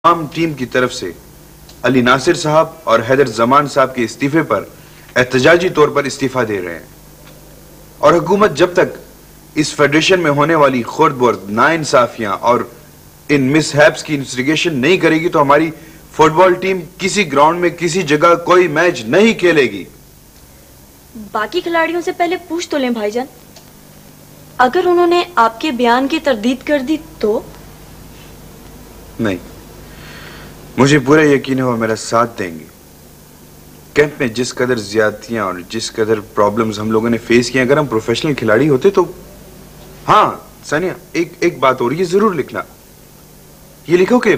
तमाम टीम की तरफ से अली नासिर साहब और हैदर जमान साहब के इस्तीफे पर एहतजाजी तौर पर इस्तीफा दे रहे हैं और हुकूमत जब तक इस फेडरेशन में होने वाली खुर्द-बुर्द, नाइंसाफियां और इन मिसहैप्स की इन्वेस्टिगेशन नहीं करेगी तो हमारी फुटबॉल टीम किसी ग्राउंड में किसी जगह कोई मैच नहीं खेलेगी। बाकी खिलाड़ियों से पहले पूछ तो लें भाईजान, अगर उन्होंने आपके बयान की तरदीद कर दी तो? नहीं, मुझे पूरा यकीन है वो मेरा साथ देंगे। कैंप में जिस कदर ज्यादतियां और जिस कदर प्रॉब्लम्स हम लोगों ने फेस किए, अगर हम प्रोफेशनल खिलाड़ी होते तो। हाँ सानिया, एक बात और ये जरूर लिखना, ये लिखो कि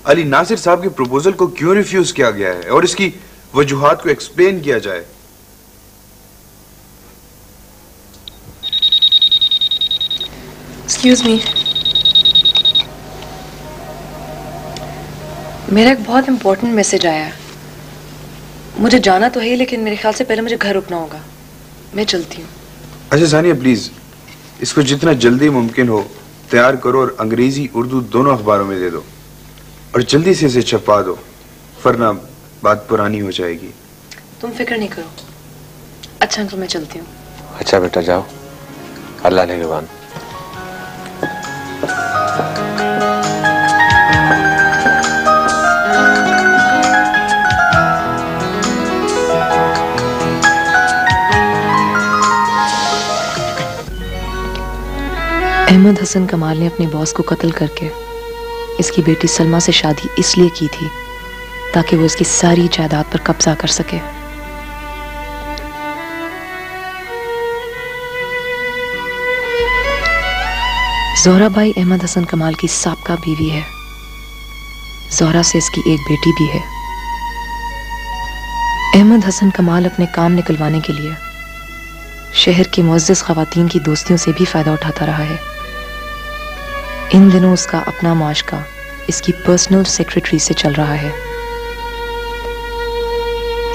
अली नासिर साहब के प्रपोजल को क्यों रिफ्यूज किया गया है और इसकी वजूहात को एक्सप्लेन किया जाए। एक्सक्यूज मी, मेरा एक बहुत इंपॉर्टेंट मैसेज आया है। मुझे जाना तो है लेकिन मेरे ख्याल से पहले मुझे घर रुकना होगा। मैं चलती हूँ। अच्छा सानिया प्लीज इसको जितना जल्दी मुमकिन हो तैयार करो और अंग्रेजी उर्दू दोनों अखबारों में दे दो और जल्दी से इसे छपवा दो, वरना बात पुरानी हो जाएगी। तुम फिक्र नहीं करो। अच्छा अंकल, मैं चलती हूँ। अच्छा बेटा जाओ, अल्लाह निगहबान। अहमद हसन कमाल ने अपने बॉस को कत्ल करके इसकी बेटी सलमा से शादी इसलिए की थी ताकि वो इसकी सारी जायदाद पर कब्जा कर सके। ज़ोहरा बाई अहमद हसन कमाल की साबका बीवी है। ज़ोहरा से इसकी एक बेटी भी है। अहमद हसन कमाल अपने काम निकलवाने के लिए शहर की मुअज़्ज़ज़ ख़वातीन की दोस्तियों से भी फायदा उठाता रहा है। इन दिनों उसका अपना माशका इसकी पर्सनल सेक्रेटरी से चल रहा है।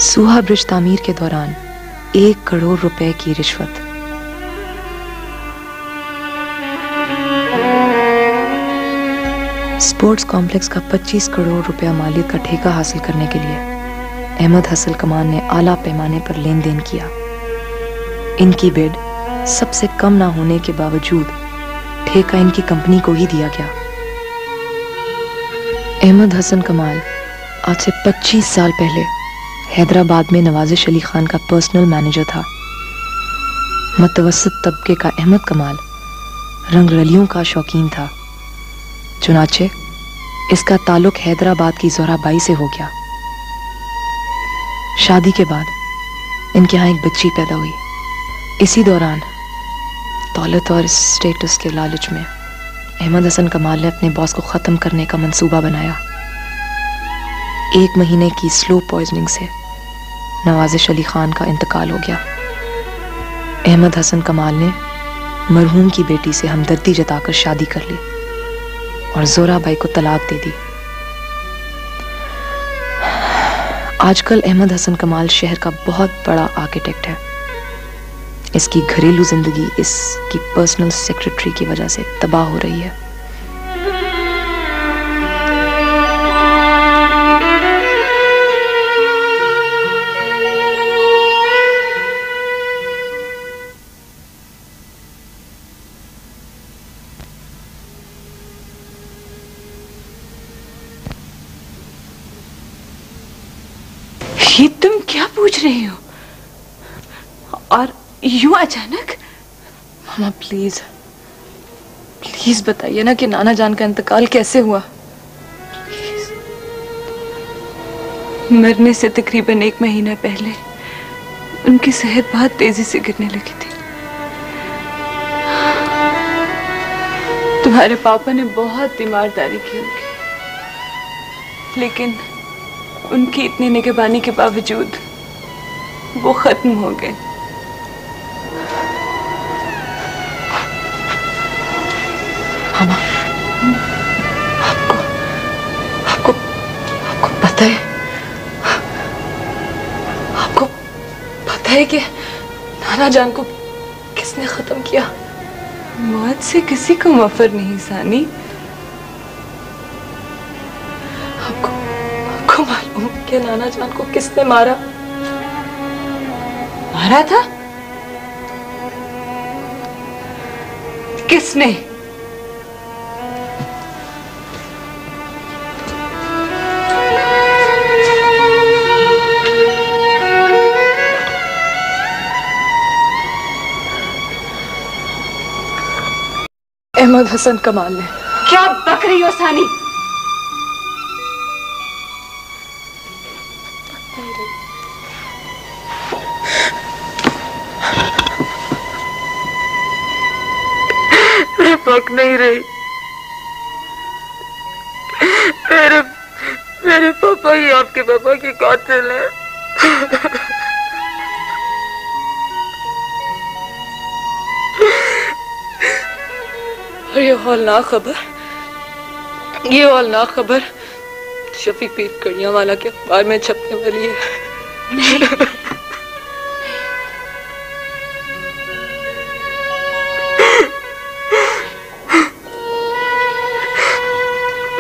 सूहा ब्रिज तामीर के दौरान 1 करोड़ रुपए की रिश्वत। स्पोर्ट्स कॉम्प्लेक्स का 25 करोड़ रुपया मालियत का ठेका हासिल करने के लिए अहमद हसन कमाल ने आला पैमाने पर लेन देन किया। इनकी बिड सबसे कम ना होने के बावजूद ठेका इनकी कंपनी को ही दिया गया। अहमद हसन कमाल आज से 25 साल पहले हैदराबाद में नवाजिश अली खान का पर्सनल मैनेजर था। मतवसत तबके का अहमद कमाल रंगरलियों का शौकीन था। चुनाचे इसका ताल्लुक हैदराबाद की ज़ोहरा बाई से हो गया। शादी के बाद इनके यहाँ एक बच्ची पैदा हुई। इसी दौरान दौलत और स्टेटस के लालच में अहमद हसन कमाल ने अपने बॉस को ख़त्म करने का मंसूबा बनाया। 1 महीने की स्लो पॉइजनिंग से नवाजिश अली खान का इंतकाल हो गया। अहमद हसन कमाल ने मरहूम की बेटी से हमदर्दी जताकर शादी कर ली और ज़ोहरा बाई को तलाक दे दी। आजकल अहमद हसन कमाल शहर का बहुत बड़ा आर्किटेक्ट है। इसकी घरेलू जिंदगी इसकी पर्सनल सेक्रेटरी की वजह से तबाह हो रही है। ये तुम क्या पूछ रही हो और यूं अचानक? मामा प्लीज प्लीज बताइए ना कि नाना जान का इंतकाल कैसे हुआ। प्लीज। मरने से तकरीबन 1 महीना पहले उनकी सेहत बहुत तेजी से गिरने लगी थी। तुम्हारे पापा ने बहुत तीमारदारी की होगी, लेकिन उनकी इतनी निगहबानी के बावजूद वो खत्म हो गए। मामा, आपको पता है, आपको पता है कि नाना जान को किसने खत्म किया? मौत से किसी को मफर नहीं सानी। आपको मालूम कि नाना जान को किसने मारा? मारा था? किसने? अहमद हसन कमाल ने। क्या बक रही हो सानी? मैं बक नहीं रही। मेरे पापा ही आपके पापा के कातिल हैं। और ये हौलनाक खबर शफी पीर कड़ियां वाला के अखबार में छपने वाली है।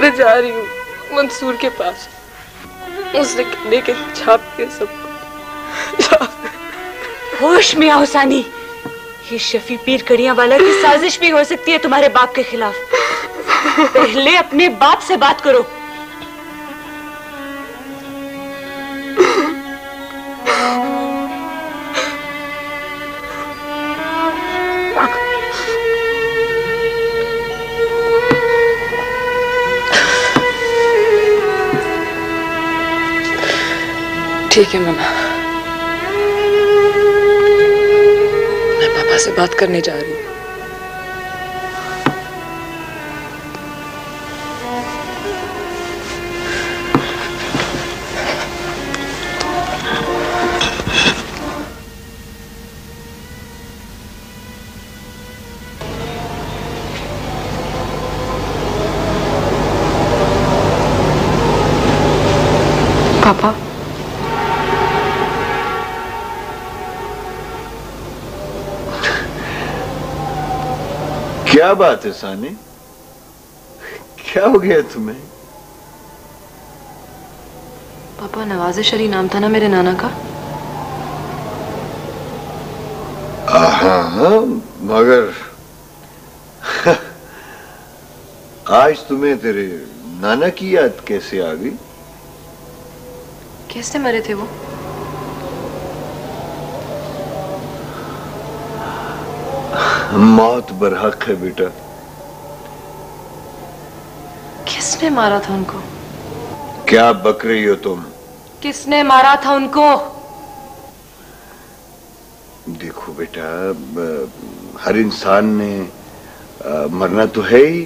मैं जा रही हूँ मंसूर के पास, उसने कहने के छाप के सबको। होश में आओ सानी, ये शफी पीर कड़ियां वाला की साजिश भी हो सकती है तुम्हारे बाप के खिलाफ। पहले अपने बाप से बात करो। ठीक है मामा, मैं पापा से बात करने जा रही हूँ। पापा, क्या बात है सानी, क्या हो गया तुम्हें? पापा नवाज़िश अली नाम था ना मेरे नाना का? हाँ, मगर आज तुम्हें तेरे नाना की याद कैसे आ गई? कैसे मरे थे वो? मौत बरहक है बेटा। किसने मारा था उनको? क्या बक रही हो तुम? किसने मारा था उनको? देखो बेटा, हर इंसान ने मरना तो है ही।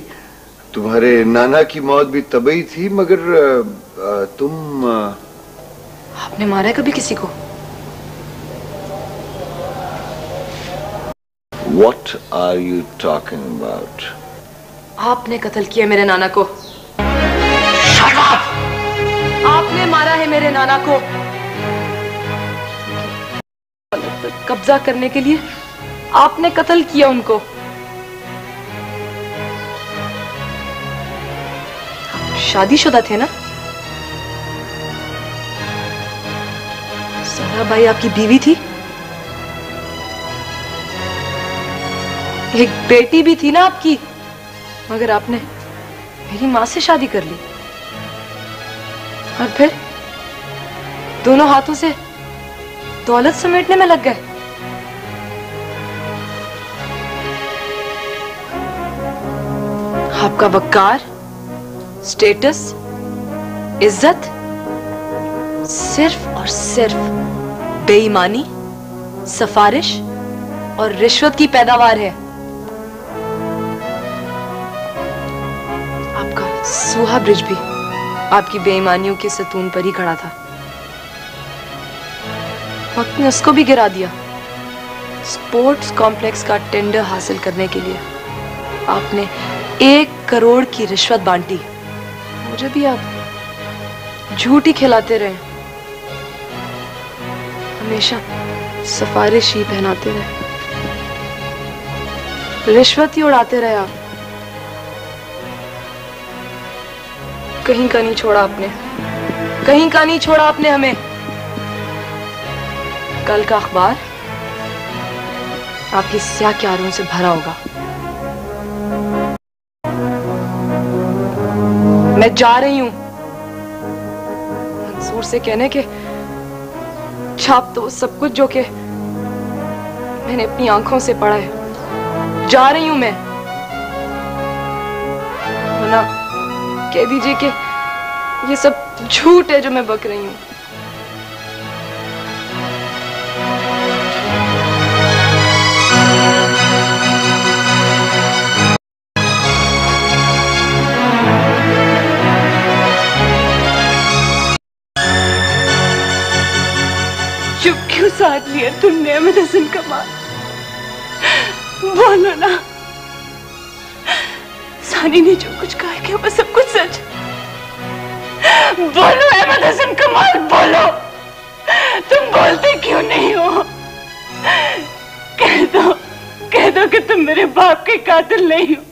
तुम्हारे नाना की मौत भी तभी थी, मगर तुम आपने मारा है कभी किसी को? What are you talking about? आपने कत्ल किया मेरे नाना को। Shut up! आपने मारा है मेरे नाना को। कब्जा करने के लिए आपने कत्ल किया उनको। शादीशुदा थे ना? सारा भाई आपकी बीवी थी? एक बेटी भी थी ना आपकी, मगर आपने मेरी मां से शादी कर ली और फिर दोनों हाथों से दौलत समेटने में लग गए। आपका वकार, स्टेटस, इज्जत सिर्फ और सिर्फ बेईमानी, सफारिश और रिश्वत की पैदावार है। आपका सूहा ब्रिज भी आपकी बेईमानियों के सतून पर ही खड़ा था। वक्त ने उसको भी गिरा दिया। स्पोर्ट्स कॉम्प्लेक्स का टेंडर हासिल करने के लिए आपने 1 करोड़ की रिश्वत बांटी। मुझे भी आप झूठ ही खिलाते रहे, हमेशा सफारिश ही पहनाते रहे, रिश्वत ही उड़ाते रहे आप। कहीं का नहीं छोड़ा आपने, कहीं का नहीं छोड़ा आपने हमें। कल का अखबार आपकी स्याह क्यारों से भरा होगा। मैं जा रही हूं मंसूर से कहने के छाप तो सब कुछ जो के मैंने अपनी आंखों से पढ़ा है। जा रही हूं मैं, वरना कह दीजिए कि ये सब झूठ है जो मैं बक रही हूं। चुप क्यों साथ लिया तुमने अहमद हसन कमाल? बोलो ना, सानी ने जो कुछ कहा क्या वो सब कुछ सच? बोलो अहमद हसन कमाल, बोलो। तुम बोलते क्यों नहीं हो? कह दो कि तुम मेरे बाप के कातिल नहीं हो।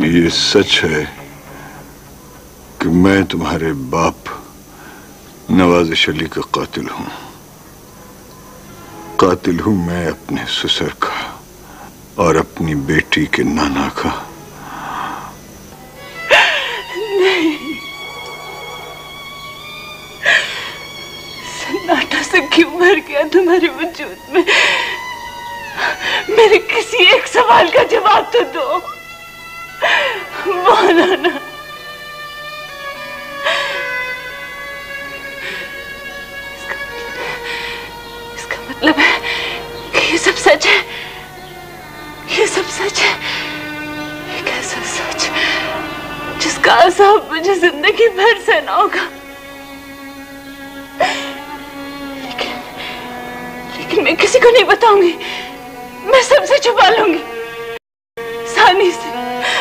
ये सच है कि मैं तुम्हारे बाप नवाजिश अली का कातिल हूं। कातिल हूं मैं अपने ससुर का और अपनी बेटी के नाना का। नहीं, सन्नाटा से क्यों भर गया तुम्हारे वजूद में? मेरे किसी एक सवाल का जवाब तो दो। बोलो ना। इसका मतलब है कि ये सब सच है। ये सब सच है। ये कैसा सच जिसका अज़ाब मुझे जिंदगी भर सहना होगा। लेकिन मैं किसी को नहीं बताऊंगी। मैं सबसे छुपा लूंगी। सानी से,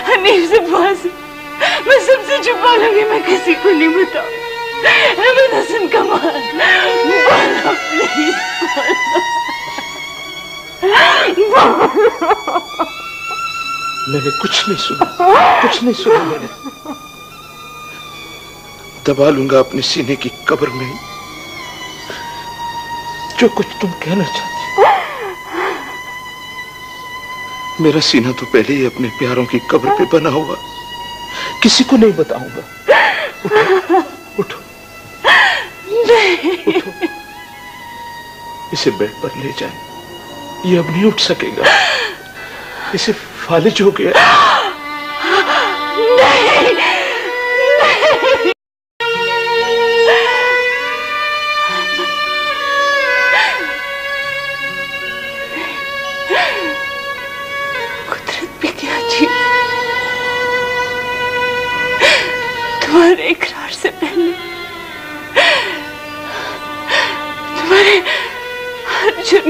हनीफ से, बुआ से, मैं सबसे छुपा लूंगी। मैं किसी को नहीं बताऊंगी। अहमद हसन कमाल, बोलो प्लीज, बोलो। मैंने कुछ नहीं सुना, कुछ नहीं सुना मैंने। दबा लूंगा अपने सीने की कब्र में जो कुछ तुम कहना चाहती। मेरा सीना तो पहले ही अपने प्यारों की कब्र पे बना हुआ, किसी को नहीं बताऊंगा। उठो, उठो, उठो, इसे बेड पर ले जाएं। ये अब नहीं उठ सकेगा, इसे फालिज हो गया। नहीं, नहीं। कुदरत भी क्या चीज, तुम्हारे इकरार से पहले तुम्हारे हर जुर्म